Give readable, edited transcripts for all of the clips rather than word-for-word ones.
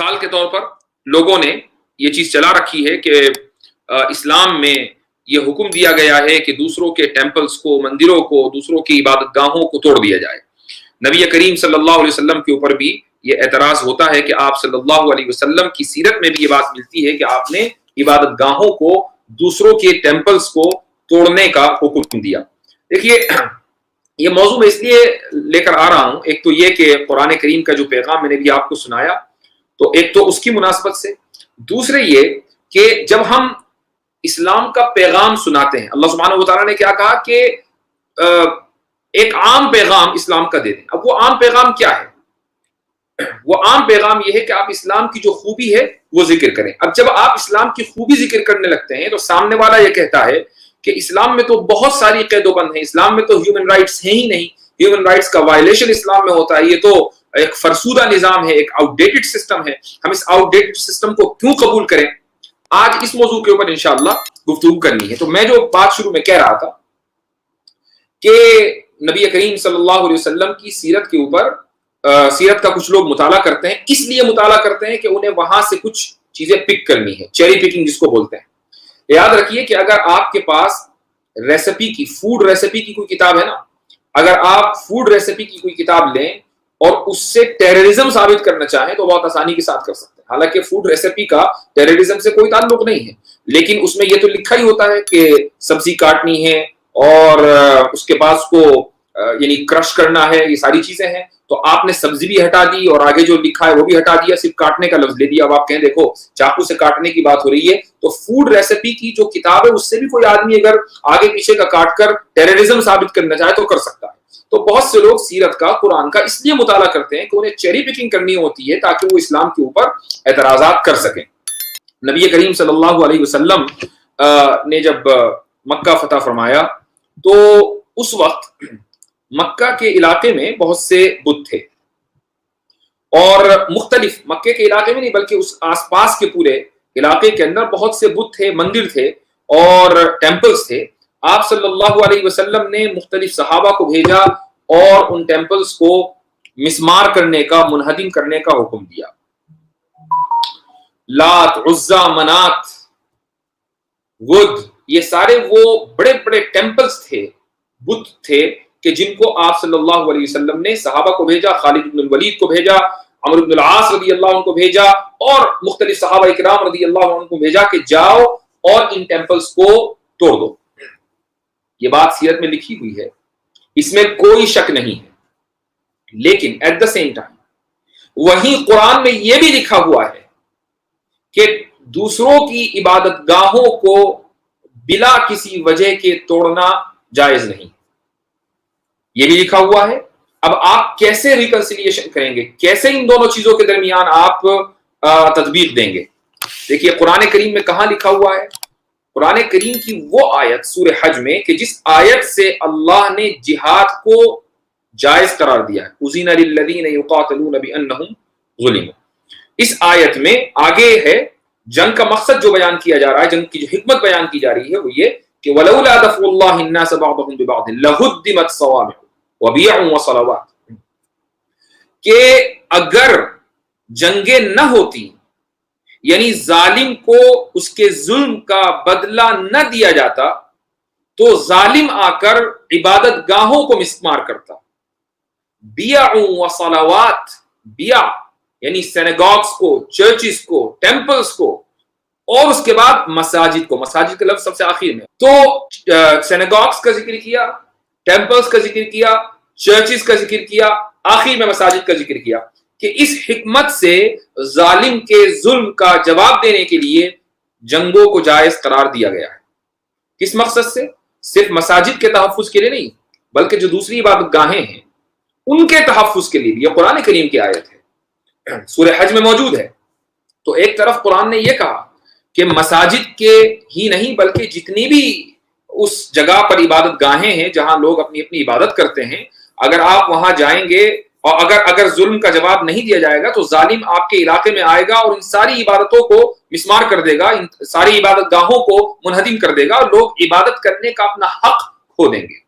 مثال کے طور پر لوگوں نے یہ چیز چلا رکھی ہے کہ اسلام میں یہ حکم دیا گیا ہے کہ دوسروں کے ٹیمپلز کو، مندروں کو، دوسروں کی عبادت گاہوں کو توڑ دیا جائے۔ نبی کریم صلی اللہ علیہ وسلم کے اوپر بھی یہ اعتراض ہوتا ہے کہ آپ صلی اللہ علیہ وسلم کی سیرت میں بھی یہ بات ملتی ہے کہ آپ نے عبادت گاہوں کو، دوسروں کے ٹیمپلز کو توڑنے کا حکم دیا۔ دیکھیے یہ موضوع میں اس لیے لے کر آ رہا ہوں، ایک تو یہ کہ قرآن کریم کا جو پیغام میں نے بھی آپ کو سنایا تو ایک تو اس کی مناسبت سے، دوسرے یہ کہ جب ہم اسلام کا پیغام سناتے ہیں، اللہ سبحانہ و تعالیٰ نے کیا کہا کہ ایک عام پیغام اسلام کا دے دیں۔ اب وہ عام پیغام کیا ہے؟ وہ عام پیغام یہ ہے کہ آپ اسلام کی جو خوبی ہے وہ ذکر کریں۔ اب جب آپ اسلام کی خوبی ذکر کرنے لگتے ہیں تو سامنے والا یہ کہتا ہے کہ اسلام میں تو بہت ساری قید و بند ہیں، اسلام میں تو ہیومن رائٹس ہیں ہی نہیں، ہیومن رائٹس کا وائلیشن اسلام میں ہوتا ہے، یہ تو ایک فرسودہ نظام ہے، ایک آؤٹ ڈیٹڈ سسٹم ہے، ہم اس آؤٹ ڈیٹڈ سسٹم کو کیوں قبول کریں؟ آج اس موضوع کے اوپر انشاءاللہ گفتگو کرنی ہے۔ تو میں جو بات شروع میں کہہ رہا تھا کہ نبی کریم صلی اللہ علیہ وسلم کی سیرت کے اوپر سیرت کا کچھ لوگ مطالعہ کرتے ہیں، اس لیے مطالعہ کرتے ہیں کہ انہیں وہاں سے کچھ چیزیں پک کرنی ہے، چیری پکنگ جس کو بولتے ہیں۔ یاد رکھیے کہ اگر آپ کے پاس ریسیپی کی، فوڈ ریسیپی کی کوئی کتاب ہے نا، اگر آپ فوڈ ریسیپی کی کوئی کتاب لیں اور اس سے ٹیررزم ثابت کرنا چاہیں تو بہت آسانی کے ساتھ کر سکتے ہیں۔ حالانکہ فوڈ ریسیپی کا ٹیررزم سے کوئی تعلق نہیں ہے، لیکن اس میں یہ تو لکھا ہی ہوتا ہے کہ سبزی کاٹنی ہے اور اس کے بعد اس کو یعنی کرش کرنا ہے، یہ ساری چیزیں ہیں۔ تو آپ نے سبزی بھی ہٹا دی اور آگے جو لکھا ہے وہ بھی ہٹا دیا، صرف کاٹنے کا لفظ لے دیا۔ اب آپ کہیں دیکھو چاقو سے کاٹنے کی بات ہو رہی ہے، تو فوڈ ریسیپی کی جو کتاب ہے اس سے بھی کوئی آدمی اگر آگے پیچھے کا کاٹ کر ٹیررزم ثابت کرنا چاہے تو کر سکتا ہے۔ تو بہت سے لوگ سیرت کا، قرآن کا اس لیے مطالعہ کرتے ہیں کہ انہیں چیری پکنگ کرنی ہوتی ہے تاکہ وہ اسلام کے اوپر اعتراضات کر سکیں۔ نبی کریم صلی اللہ علیہ وسلم نے جب مکہ فتح فرمایا تو اس وقت مکہ کے علاقے میں بہت سے بت تھے، اور مختلف مکے کے علاقے میں نہیں بلکہ اس آس پاس کے پورے علاقے کے اندر بہت سے بت تھے، مندر تھے اور ٹیمپلز تھے۔ آپ صلی اللہ علیہ وسلم نے مختلف صحابہ کو بھیجا اور ان ٹیمپلز کو مسمار کرنے کا، منہدم کرنے کا حکم دیا۔ لات، عزا، منات، ود، یہ سارے وہ بڑے بڑے ٹیمپلز تھے، بت تھے کہ جن کو آپ صلی اللہ علیہ وسلم نے صحابہ کو بھیجا، خالد بن الولید کو بھیجا، عمرو بن العاص رضی اللہ عنہ کو بھیجا اور مختلف صحابہ اکرام رضی اللہ عنہ کو بھیجا کہ جاؤ اور ان ٹیمپلز کو توڑ دو۔ یہ بات سیرت میں لکھی ہوئی ہے، اس میں کوئی شک نہیں ہے، لیکن ایٹ دا سیم ٹائم وہیں قرآن میں یہ بھی لکھا ہوا ہے کہ دوسروں کی عبادت گاہوں کو بلا کسی وجہ کے توڑنا جائز نہیں، یہ بھی لکھا ہوا ہے۔ اب آپ کیسے ریکنسیلیشن کریں گے، کیسے ان دونوں چیزوں کے درمیان آپ تطبیق دیں گے؟ دیکھیے قرآن کریم میں کہاں لکھا ہوا ہے؟ قرآن کریم کی وہ آیت سورہ حج میں کہ جس آیت سے اللہ نے جہاد کو جائز قرار دیا ہے، اذن للذین یقاتلون بانہم ظلموا، اس آیت میں آگے ہے جنگ کا مقصد جو بیان کیا جا رہا ہے، جنگ کی جو حکمت بیان کی جا رہی ہے وہ یہ کہ ولولا دفع اللہ الناس بعضهم ببعض لہدمت صوامع وبیع وصلوات، کہ اگر جنگیں نہ ہوتی، یعنی ظالم کو اس کے ظلم کا بدلہ نہ دیا جاتا تو ظالم آ کر عبادت گاہوں کو مسمار کرتا، بیع وصلوات، بیع یعنی سینگاگز کو، چرچز کو، ٹیمپلز کو، اور اس کے بعد مساجد کو، مساجد کا لفظ سب سے آخر میں، تو سینگاگز کا ذکر کیا، ٹیمپلز کا ذکر کیا، چرچز کا ذکر کیا، آخر میں مساجد کا ذکر کیا کہ اس حکمت سے ظالم کے ظلم کا جواب دینے کے لیے جنگوں کو جائز قرار دیا گیا ہے۔ کس مقصد سے؟ صرف مساجد کے تحفظ کے لیے نہیں بلکہ جو دوسری عبادت گاہیں ہیں ان کے تحفظ کے لیے بھی۔ یہ قرآن کریم کی آیت ہے، سورہ حج میں موجود ہے۔ تو ایک طرف قرآن نے یہ کہا کہ مساجد کے ہی نہیں بلکہ جتنی بھی اس جگہ پر عبادت گاہیں ہیں جہاں لوگ اپنی اپنی عبادت کرتے ہیں، اگر آپ وہاں جائیں گے اور اگر ظلم کا جواب نہیں دیا جائے گا تو ظالم آپ کے علاقے میں آئے گا اور ان ساری عبادتوں کو مسمار کر دے گا، ان ساری عبادت گاہوں کو منہدم کر دے گا اور لوگ عبادت کرنے کا اپنا حق کھو دیں گے۔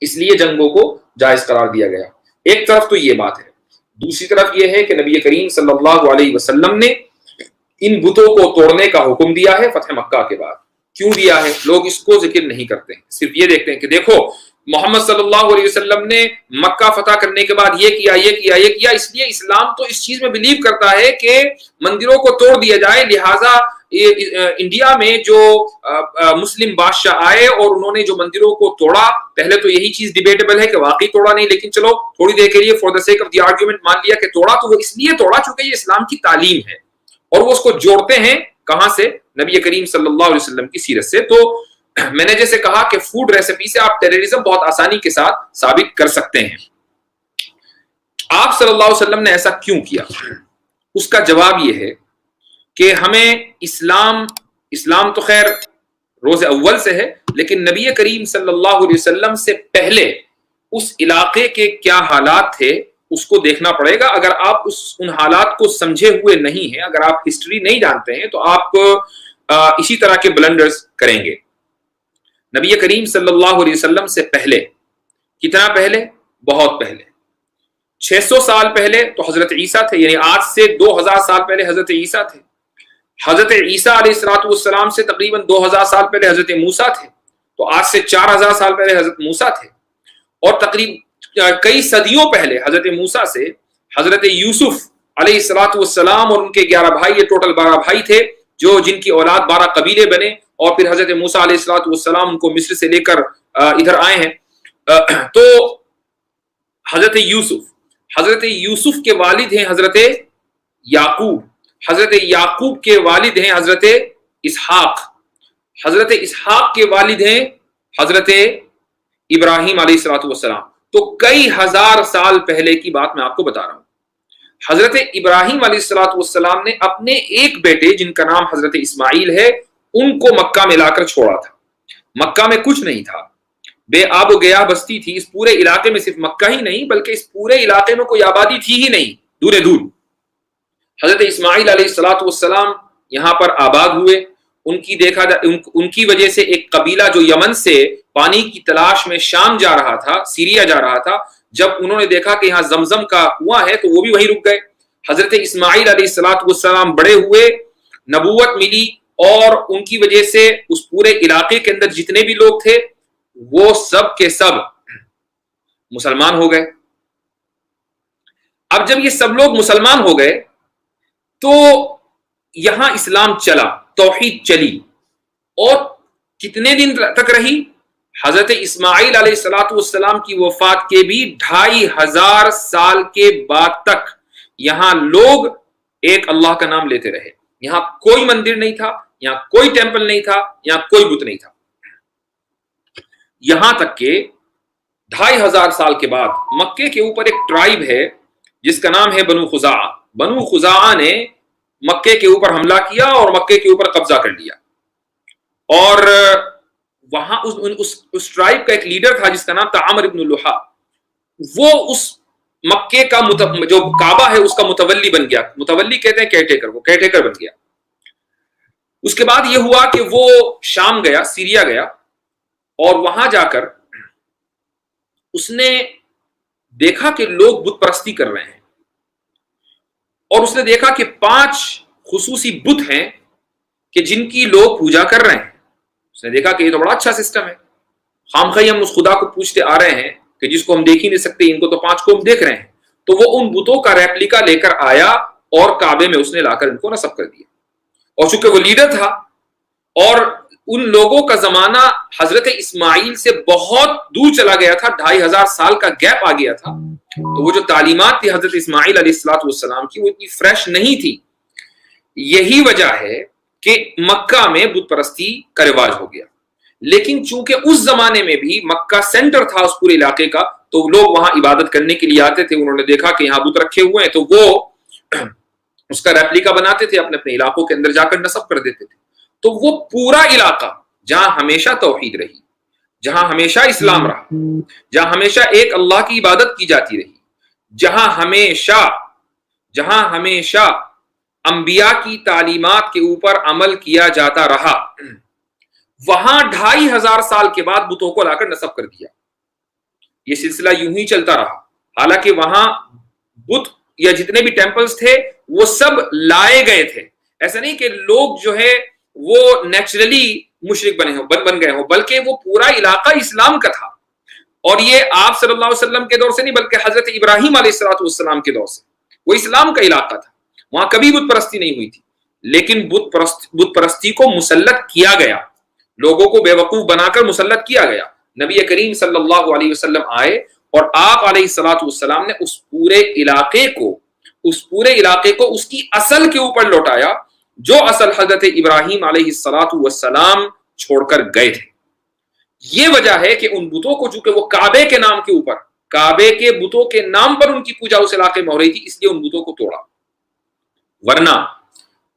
اس لیے جنگوں کو جائز قرار دیا گیا۔ ایک طرف تو یہ بات ہے۔ دوسری طرف یہ ہے کہ نبی کریم صلی اللہ علیہ وسلم نے ان بتوں کو توڑنے کا حکم دیا ہے فتح مکہ کے بعد. کیوں دیا ہے؟ لوگ اس کو ذکر نہیں کرتے ہیں، صرف یہ دیکھتے ہیں کہ دیکھو محمد صلی اللہ علیہ وسلم نے مکہ فتح کرنے کے بعد یہ کیا یہ کیا یہ کیا. اس لیے اسلام تو اس چیز میں بلیو کرتا ہے کہ مندروں کو توڑ دیا جائے. لہٰذا انڈیا میں جو مسلم بادشاہ آئے اور انہوں نے جو مندروں کو توڑا، پہلے تو یہی چیز ڈیبیٹیبل ہے کہ واقعی توڑا نہیں، لیکن چلو تھوڑی دیر کے لیے for the sake of the argument مان لیا کہ توڑا، تو وہ اس لیے توڑا چونکہ یہ اسلام کی تعلیم ہے اور وہ اس کو جوڑتے ہیں کہاں سے؟ نبی کریم صلی اللہ علیہ وسلم کی سیرت سے. تو میں نے جیسے کہا کہ فوڈ ریسیپی سے آپ ٹیررزم بہت آسانی کے ساتھ ثابت کر سکتے ہیں. آپ صلی اللہ علیہ وسلم نے ایسا کیوں کیا؟ اس کا جواب یہ ہے کہ ہمیں اسلام تو خیر روز اول سے ہے، لیکن نبی کریم صلی اللہ علیہ وسلم سے پہلے اس علاقے کے کیا حالات تھے اس کو دیکھنا پڑے گا. اگر آپ ان حالات کو سمجھے ہوئے نہیں ہیں، اگر آپ ہسٹری نہیں جانتے ہیں، تو آپ اسی طرح کے بلنڈرز کریں گے. نبی کریم صلی اللہ علیہ وسلم سے پہلے، کتنا پہلے؟ بہت پہلے، 600 سال پہلے تو حضرت عیسیٰ تھے، یعنی آج سے 2000 سال پہلے حضرت عیسیٰ تھے. حضرت عیسیٰ علیہ السلام سے تقریباً 2000 سال پہلے حضرت موسیٰ تھے، تو آج سے 4000 سال پہلے حضرت موسیٰ تھے. اور تقریباً کئی صدیوں پہلے حضرت موسیٰ سے حضرت یوسف علیہ السلام اور ان کے 11 بھائی، یہ ٹوٹل 12 بھائی تھے جو جن کی اولاد 12 قبیلے بنے، اور پھر حضرت موسیٰ علیہ السلام ان کو مصر سے لے کر ادھر آئے ہیں. تو حضرت یوسف کے والد ہیں حضرت یعقوب، حضرت یعقوب کے والد ہیں حضرت اسحاق، حضرت اسحاق کے والد ہیں حضرت ابراہیم علیہ السلام. تو کئی ہزار سال پہلے کی بات میں آپ کو بتا رہا ہوں. حضرت ابراہیم علیہ السلام نے اپنے ایک بیٹے جن کا نام حضرت اسماعیل ہے، ان کو مکہ میں لا کر چھوڑا تھا. مکہ میں کچھ نہیں تھا، بے آب و گیا بستی تھی. اس پورے علاقے میں صرف مکہ ہی نہیں بلکہ اس پورے علاقے میں کوئی آبادی تھی ہی نہیں، دور دور. حضرت اسماعیل علیہ السلام یہاں پر آباد ہوئے. ان کی وجہ سے ایک قبیلہ جو یمن سے پانی کی تلاش میں شام جا رہا تھا، سیریا جا رہا تھا، جب انہوں نے دیکھا کہ یہاں زمزم کا کنواں ہے تو وہ بھی وہیں رک گئے. حضرت اسماعیل علیہ السلام بڑے ہوئے، نبوت ملی، اور ان کی وجہ سے اس پورے علاقے کے اندر جتنے بھی لوگ تھے وہ سب کے سب مسلمان ہو گئے. اب جب یہ سب لوگ مسلمان ہو گئے تو یہاں اسلام چلا، توحید چلی. اور کتنے دن تک رہی؟ حضرت اسماعیل علیہ السلام کی وفات کے بھی 2500 سال کے بعد تک یہاں لوگ ایک اللہ کا نام لیتے رہے. یہاں کوئی مندر نہیں تھا، یہاں کوئی ٹیمپل نہیں تھا، یہاں کوئی بت نہیں تھا. یہاں تک کہ 2500 سال کے بعد مکے کے اوپر ایک ٹرائب ہے جس کا نام ہے بنو خزاعہ. بنو خزاعہ نے مکے کے اوپر حملہ کیا اور مکے کے اوپر قبضہ کر لیا. اور وہاں اس ٹرائب کا ایک لیڈر تھا جس کا نام تھا عمر ابن لحا. وہ اس مکے کا جو کعبہ ہے اس کا متولی بن گیا. متولی کہتے ہیں کیئر ٹیکر کو، کیئر ٹیکر بن گیا. اس کے بعد یہ ہوا کہ وہ شام گیا، سیریا گیا، اور وہاں جا کر اس نے دیکھا کہ لوگ بت پرستی کر رہے ہیں. اور اس نے دیکھا کہ 5 خصوصی بت ہیں کہ جن کی لوگ پوجا کر رہے ہیں. اس نے دیکھا کہ یہ تو بڑا اچھا سسٹم ہے. خامخواہ ہم اس خدا کو پوچھتے آ رہے ہیں کہ جس کو ہم دیکھ ہی نہیں سکتے، ان کو تو 5 کو ہم دیکھ رہے ہیں. تو وہ ان بتوں کا ریپلیکا لے کر آیا اور کعبے میں اس نے لا کر ان کو نصب کر دیا. اور چونکہ وہ لیڈر تھا اور ان لوگوں کا زمانہ حضرت اسماعیل سے بہت دور چلا گیا تھا، 2500 سال کا گیپ آ گیا تھا، تو وہ جو تعلیمات تھی حضرت اسماعیل علیہ السلام کی وہ اتنی فریش نہیں تھی. یہی وجہ ہے کہ مکہ میں بت پرستی کا رواج ہو گیا. لیکن چونکہ اس زمانے میں بھی مکہ سینٹر تھا اس پورے علاقے کا، تو لوگ وہاں عبادت کرنے کے لیے آتے تھے. انہوں نے دیکھا کہ یہاں بت رکھے ہوئے ہیں تو وہ اس کا ریپلیکا بناتے تھے، اپنے اپنے علاقوں کے اندر جا کر نصب کر دیتے تھے. تو وہ پورا علاقہ جہاں ہمیشہ توحید رہی، جہاں ہمیشہ اسلام رہا، جہاں ہمیشہ ایک اللہ کی عبادت کی جاتی رہی، جہاں ہمیشہ انبیاء کی تعلیمات کے اوپر عمل کیا جاتا رہا، وہاں 2500 سال کے بعد بتوں کو لا کر نصب کر دیا. یہ سلسلہ یوں ہی چلتا رہا. حالانکہ وہاں بت یا جتنے بھی ٹیمپلز تھے وہ سب لائے گئے تھے. ایسا نہیں کہ لوگ جو ہے وہ نیچرلی مشرک بن گئے ہوں، بلکہ وہ پورا علاقہ اسلام کا تھا. اور یہ آپ صلی اللہ علیہ وسلم کے دور سے نہیں بلکہ حضرت ابراہیم علیہ السلام کے دور سے وہ اسلام کا علاقہ تھا. وہاں کبھی بت پرستی نہیں ہوئی تھی، لیکن بت پرستی کو مسلط کیا گیا، لوگوں کو بے وقوف بنا کر مسلط کیا گیا. نبی کریم صلی اللہ علیہ وسلم آئے اور آپ علیہ السلام نے اس پورے علاقے کو اس کی اصل کے اوپر لوٹایا، جو اصل حضرت ابراہیم علیہ السلام چھوڑ کر گئے تھے. یہ وجہ ہے کہ ان بتوں کو، چونکہ وہ کعبے کے نام کے اوپر، کعبے کے بتوں کے نام پر ان کی پوجا اس علاقے میں ہو رہی تھی، اس لیے ان بتوں کو توڑا. ورنہ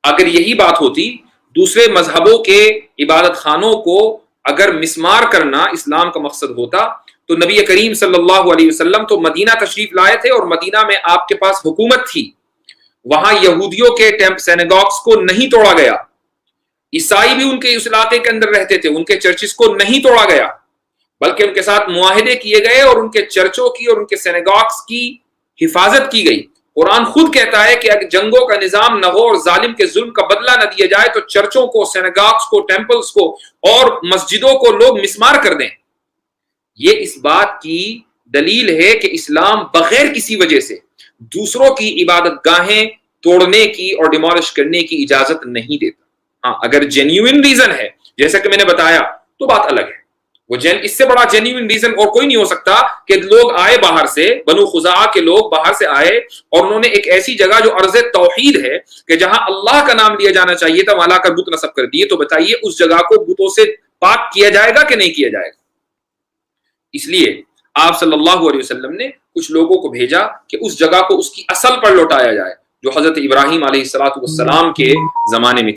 اگر یہی بات ہوتی، دوسرے مذہبوں کے عبادت خانوں کو اگر مسمار کرنا اسلام کا مقصد ہوتا، تو نبی کریم صلی اللہ علیہ وسلم تو مدینہ تشریف لائے تھے اور مدینہ میں آپ کے پاس حکومت تھی. وہاں یہودیوں کے سینیگاگس کو نہیں توڑا گیا، عیسائی بھی ان کے اس علاقے کے اندر رہتے تھے، ان کے چرچز کو نہیں توڑا گیا، بلکہ ان کے ساتھ معاہدے کیے گئے اور ان کے چرچوں کی اور ان کے سینیگاگس کی حفاظت کی گئی. قرآن خود کہتا ہے کہ اگر جنگوں کا نظام نہ ہو اور ظالم کے ظلم کا بدلہ نہ دیا جائے تو چرچوں کو، سینیگاگس کو، ٹیمپلز کو اور مسجدوں کو لوگ مسمار کر دیں. یہ اس بات کی دلیل ہے کہ اسلام بغیر کسی وجہ سے دوسروں کی عبادت گاہیں توڑنے کی اور ڈیمولش کرنے کی اجازت نہیں دیتا. ہاں اگر جینیوئن ریزن ہے جیسا کہ میں نے بتایا تو بات الگ ہے. وہ اس سے بڑا جینیوئن ریزن اور کوئی نہیں ہو سکتا کہ لوگ آئے باہر سے، بنو خزاعہ کے لوگ باہر سے آئے اور انہوں نے ایک ایسی جگہ جو ارض توحید ہے کہ جہاں اللہ کا نام لیا جانا چاہیے تھا، وہاں لا کر بت نصب کر دیے. تو بتائیے اس جگہ کو بتوں سے پاک کیا جائے گا کہ نہیں کیا جائے گا؟ اس لیے آپ صلی اللہ علیہ وسلم نے کچھ لوگوں کو بھیجا کہ اس جگہ کو اس کی اصل پر لوٹایا جائے جو حضرت ابراہیم علیہ السلام کے زمانے میں